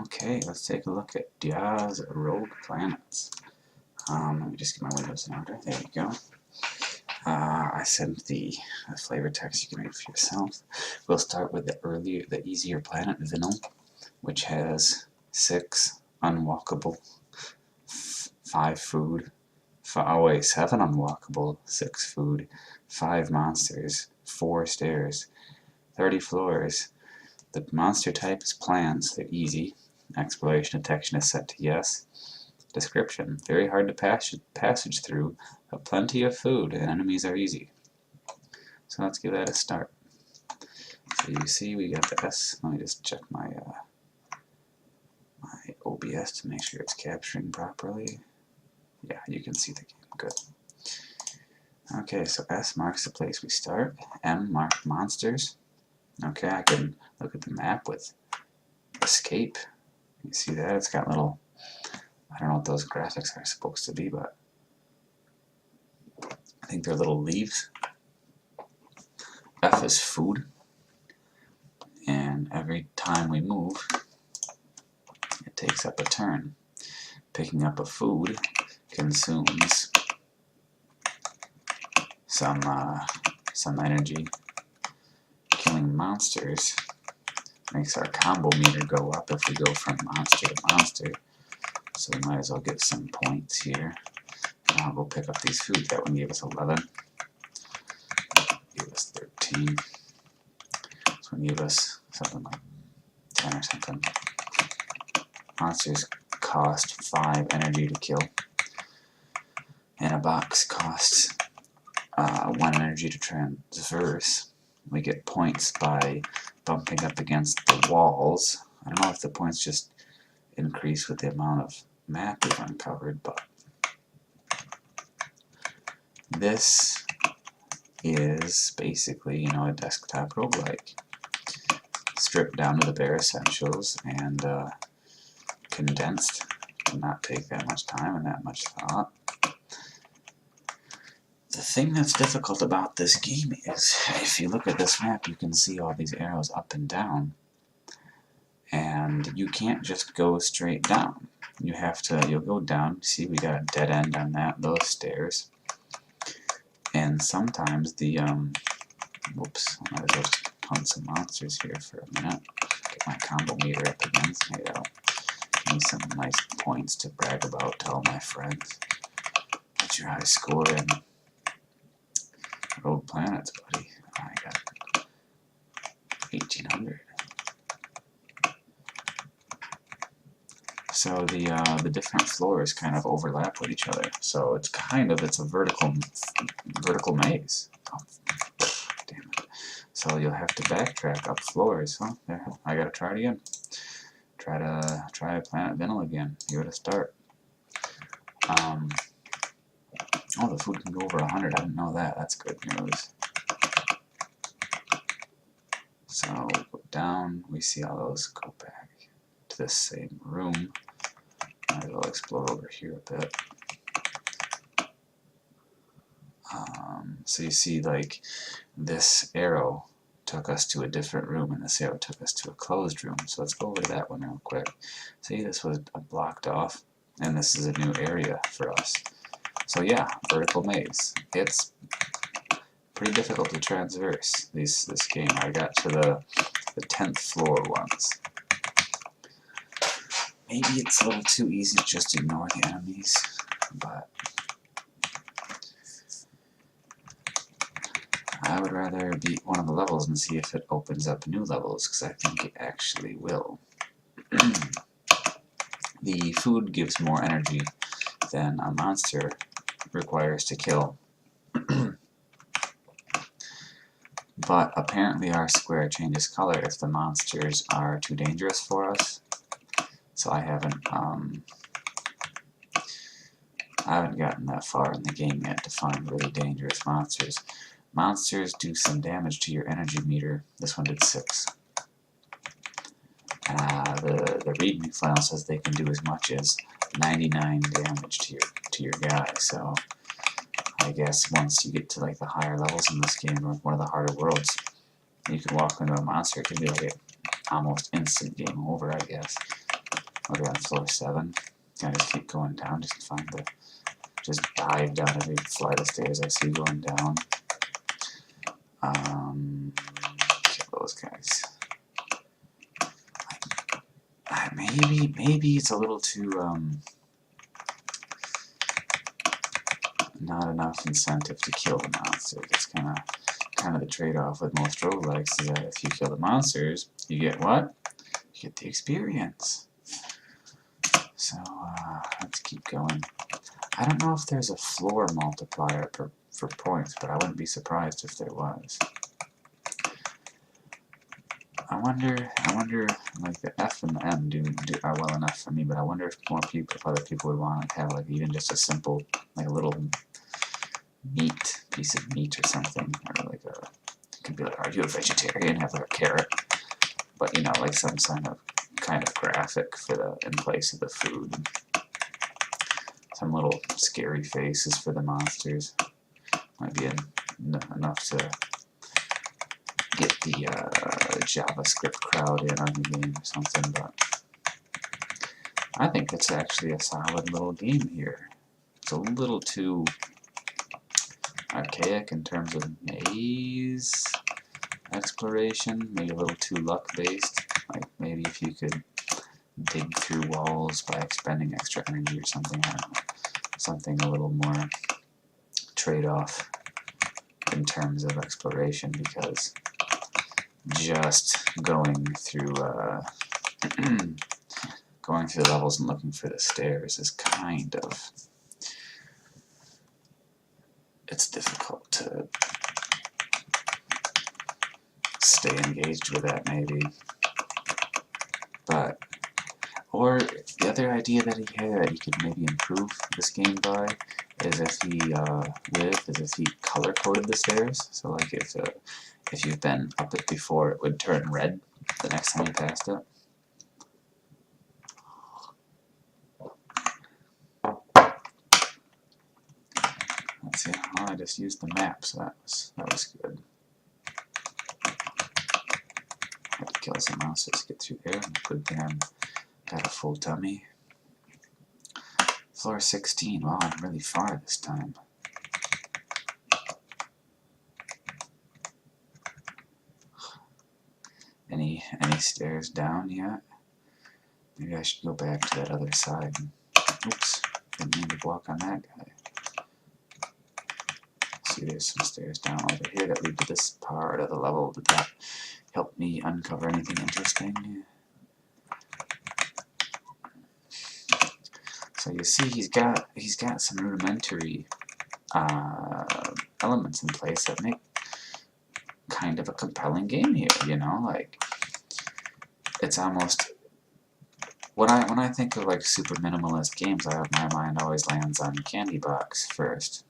Okay, let's take a look at Diaz Rogue Planets. Let me just get my windows in order. There you go. I sent the flavor text. You can read it for yourself. We'll start with the easier planet, Vinyl, which has 6 unwalkable, 5 food. 7 unwalkable, 6 food, 5 monsters, 4 stairs, 30 floors. The monster type is plants. They're easy. Exploration detection is set to yes. Description: very hard to passage through, but plenty of food, and enemies are easy. So let's give that a start. So you see we got the S. Let me just check my my OBS to make sure it's capturing properly. Yeah, you can see the game. Good. Okay, so S marks the place we start. M marked monsters. Okay, I can look at the map with escape. You see that? It's got little, I don't know what those graphics are supposed to be, but I think they're little leaves. F is food. And every time we move, it takes up a turn. Picking up a food consumes some energy. Killing monsters makes our combo meter go up if we go from monster to monster. So we might as well get some points here. And I'll go pick up these food. That one gave us 11. Gave us 13. This one gave us something like 10 or something. Monsters cost 5 energy to kill. And a box costs 1 energy to traverse. We get points by bumping up against the walls. I don't know if the points just increase with the amount of map we've uncovered, but this is basically, a desktop roguelike. Stripped down to the bare essentials and condensed to not take that much time and that much thought. The thing that's difficult about this game is, if you look at this map, you can see all these arrows up and down. And you can't just go straight down. You'll go down. See, we got a dead end on those stairs. And sometimes the, whoops, I might as well just hunt some monsters here for a minute. Get my combo meter up again. Maybe that'll give me some nice points to brag about to all my friends. What's your high score in Rogue Planets, buddy? I got 1800. So the different floors kind of overlap with each other. So it's a vertical maze. Oh, damn it. So you'll have to backtrack up floors. Huh? There, I gotta try it again. Try Planet Vinyl again. Give it a start. Oh, the food can go over 100. I didn't know that. That's good news. So we go down. We see all those go back to the same room. Might as well explore over here a bit. So you see, like, this arrow took us to a different room, and this arrow took us to a closed room. So let's go over to that one real quick. See, this was blocked off, and this is a new area for us. So yeah, vertical maze. It's pretty difficult to traverse this game. I got to the 10th floor once. Maybe it's a little too easy to just ignore the enemies, but I would rather beat one of the levels and see if it opens up new levels, because I think it actually will. The food gives more energy than a monster requires to kill. But apparently our square changes color if the monsters are too dangerous for us. So I haven't gotten that far in the game yet to find really dangerous monsters. Monsters do some damage to your energy meter. This one did 6. The readme file says they can do as much as 99 damage to your guy. So I guess once you get to like the higher levels in this game, or one of the harder worlds, you can walk into a monster. It can be like an almost instant game over, I guess. I'll go on floor 7. Kind of just keep going down, just find the, just dive down every flight of stairs I see going down. Kill those guys. Maybe it's a little too, not enough incentive to kill the monsters. It's kind of the trade-off with most roguelikes is that if you kill the monsters, you get what? You get the experience. So, let's keep going. I don't know if there's a floor multiplier for points, but I wouldn't be surprised if there was. I wonder, like the F and the M are well enough for me, but I wonder if other people would want to have like even just a simple, like a little piece of meat or something, or like it could be like, are you a vegetarian? Have like a carrot, but you know, like some kind of graphic for in place of the food. Some little scary faces for the monsters might be enough to get the JavaScript crowd in on the game or something, but I think it's actually a solid little game here. It's a little too archaic in terms of maze exploration, maybe a little too luck-based. Like maybe if you could dig through walls by expending extra energy or something, I don't know. Something a little more trade-off in terms of exploration, because just going through going through the levels and looking for the stairs is kind of, it's difficult to stay engaged with that maybe. But or the other idea that he had he could maybe improve this game by is if he color-coded the stairs. So like if you've been up it before, it would turn red the next time you passed it. Let's see. Oh, I just used the map, so that was good. Had to kill some monsters to get through there. Good thing I'm got a full tummy. Floor 16. Wow, I'm really far this time. Any stairs down yet? Maybe I should go back to that other side. Oops, didn't mean to walk on that guy. See, there's some stairs down over here that lead to this part of the level. Did that help me uncover anything interesting? So you see, he's got some rudimentary elements in place that make kind of a compelling game here. You know, like it's almost when I think of like super minimalist games, my mind always lands on Candy Box first.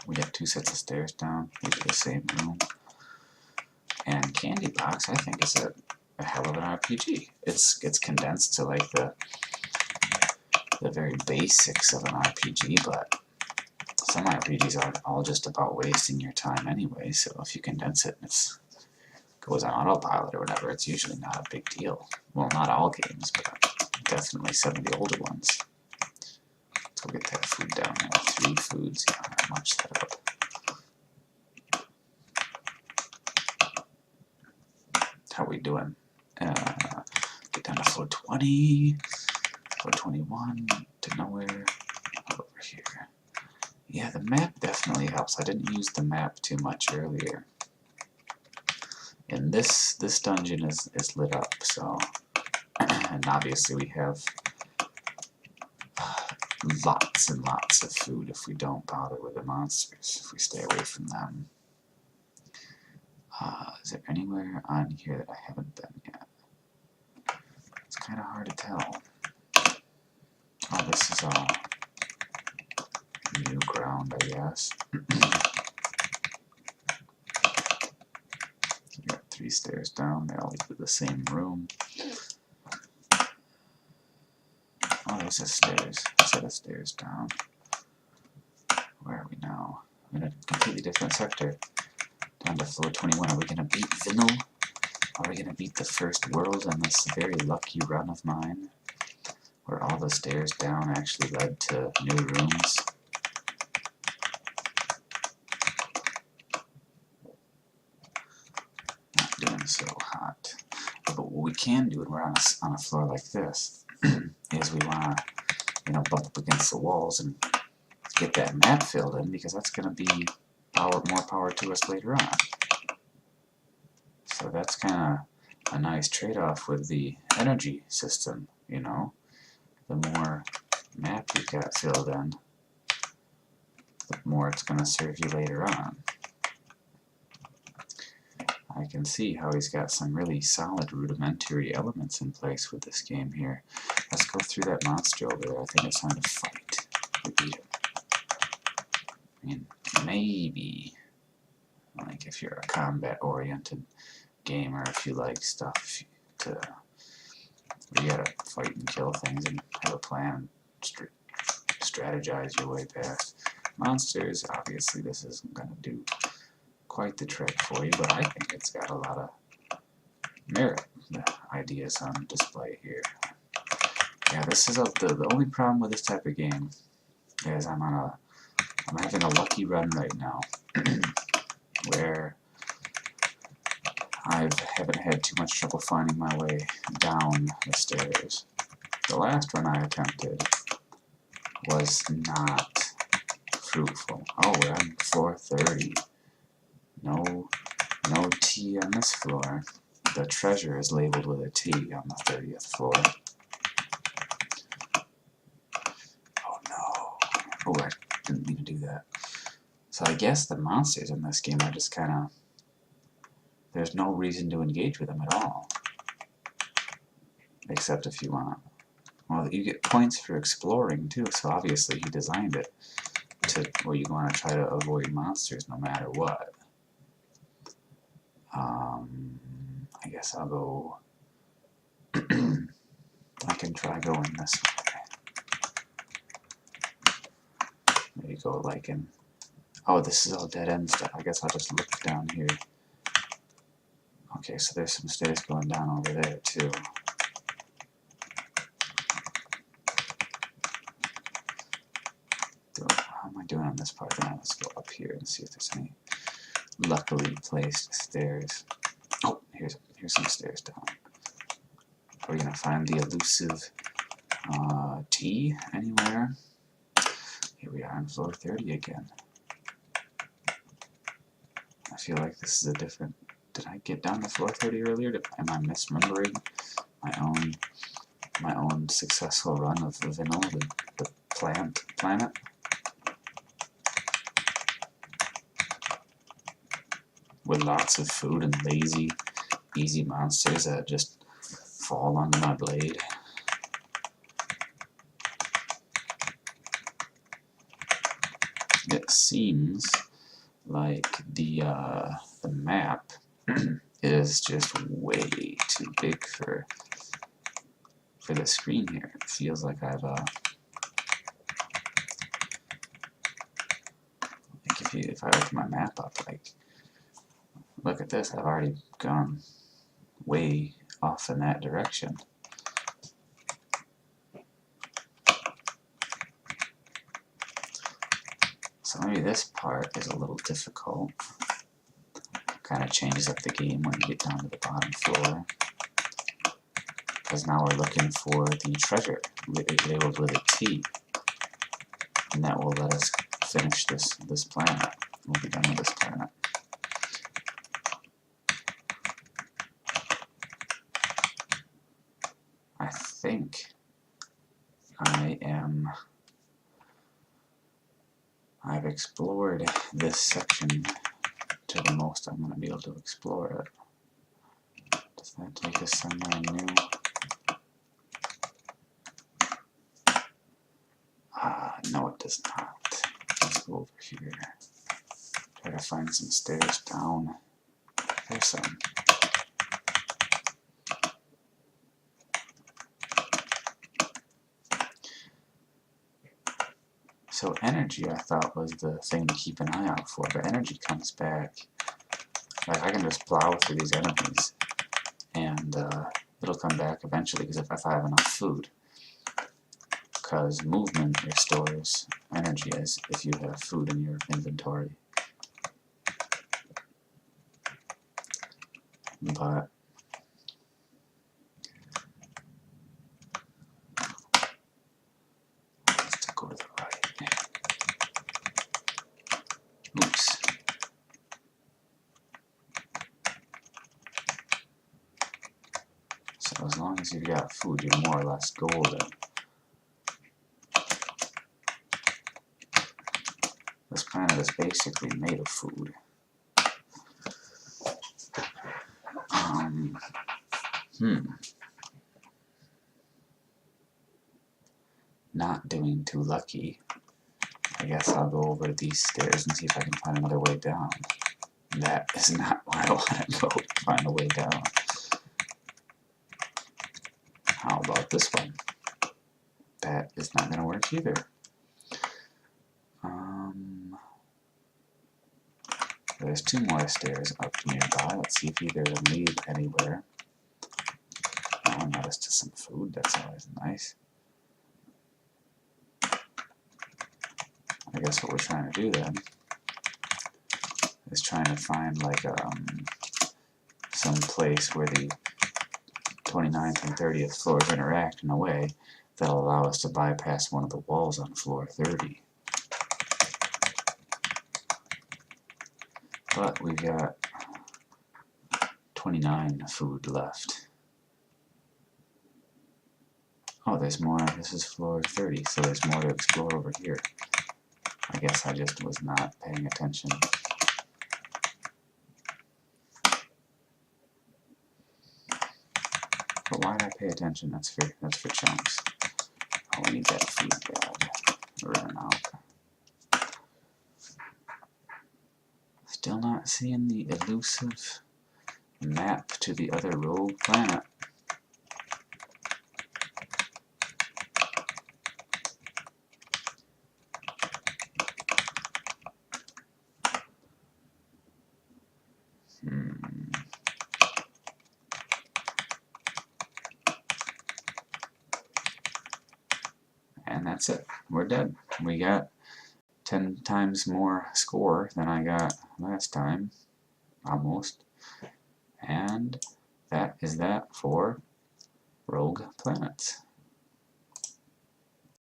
We get 2 sets of stairs down, lead to the same room, and Candy Box I think is a hell of an RPG. It's condensed to like the very basics of an RPG, but some RPGs are all just about wasting your time anyway, so if you condense it and it goes on autopilot or whatever, it's usually not a big deal. Well, not all games, but definitely some of the older ones. Let's go get that food down there. 3 foods, yeah, I'll munch that up. How we doing? Get down to floor 20. Floor 21 to nowhere. Over here. Yeah, the map definitely helps. I didn't use the map too much earlier. And this dungeon is lit up, so and obviously we have lots and lots of food if we don't bother with the monsters, if we stay away from them. Is there anywhere on here that I haven't been yet? It's kind of hard to tell. Oh, this is all new ground, I guess. You got 3 stairs down, they all lead to the same room. Oh, there's a set of stairs down. Where are we now? I'm in a completely different sector. Down to floor 21. Are we gonna beat Vinyl? Are we gonna beat the first world on this very lucky run of mine? where all the stairs down actually led to new rooms. Not doing so hot. But what we can do when we're on a floor like this is we want to, you know, bump up against the walls and get that map filled in, because that's going to be more power to us later on. So that's kind of a nice trade-off with the energy system, you know. The more map you've got filled in, the more it's going to serve you later on. I can see how he's got some really solid rudimentary elements in place with this game here. Let's go through that monster over there. I think it's time to fight. We beat him. I mean, maybe, like, if you're a combat-oriented gamer, if you like stuff to where you gotta fight and kill things and have a plan, strategize your way past monsters, obviously this isn't gonna do quite the trick for you, but I think it's got a lot of merit. The ideas on display here. Yeah, this is the only problem with this type of game is I'm having a lucky run right now where I haven't had too much trouble finding my way down the stairs. The last run I attempted was not fruitful. Oh, we're on floor 30. No T on this floor. The treasure is labeled with a T on the 30th floor. Oh no. Oh, I didn't mean to do that. So I guess the monsters in this game are just kind of... there's no reason to engage with them at all. Except if you want. Well, you get points for exploring too, so obviously he designed it to where you want to try to avoid monsters no matter what. I guess I'll go... I can try going this way. Maybe go like in... oh, this is all dead-end stuff. I guess I'll just look down here. Okay, so there's some stairs going down over there, too. How am I doing on this part? Now let's go up here and see if there's any luckily placed stairs. Oh, here's some stairs down. Are we going to find the elusive T anywhere? Here we are on floor 30 again. I feel like this is a different... did I get down to floor 30 earlier? Am I misremembering my own successful run of Vanilla, the planet? With lots of food and lazy, easy monsters that just fall onto my blade. It seems like the map is just way too big for the screen here. It feels like I've like if I open my map up, like, look at this, I've already gone way off in that direction. So maybe this part is a little difficult. Kind of changes up the game when you get down to the bottom floor. Because now we're looking for the treasure labeled with a T. And that will let us finish this planet. We'll be done with this planet. I think I've explored this section to the most I'm going to be able to explore it. Does that take us somewhere new? No, it does not. Let's go over here. Try to find some stairs down. There's some. So energy, I thought, was the thing to keep an eye out for, but energy comes back. Like, I can just plow through these enemies, and it'll come back eventually, because if I have enough food. because movement restores energy as if you have food in your inventory. But let's go to the right. Oops. So as long as you've got food, you're more or less golden. This planet is basically made of food. Not doing too lucky. I guess I'll go over these stairs and see if I can find another way down. That is not where I want to go, find a way down. How about this one? That is not going to work either. There's 2 more stairs up nearby. Let's see if either of them lead anywhere. Oh, notice to some food. That's always nice. I guess what we're trying to do then is trying to find like some place where the 29th and 30th floors interact in a way that'll allow us to bypass one of the walls on floor 30. But we've got 29 food left. Oh, there's more. This is floor 30, so there's more to explore over here. I guess I just was not paying attention. But why did I pay attention? That's for chunks. Oh, we need that food bag. We're running out. Still not seeing the elusive map to the other rogue planet. And that's it. We're dead. We got 10 times more score than I got last time. Almost. And that is that for Rogue Planets.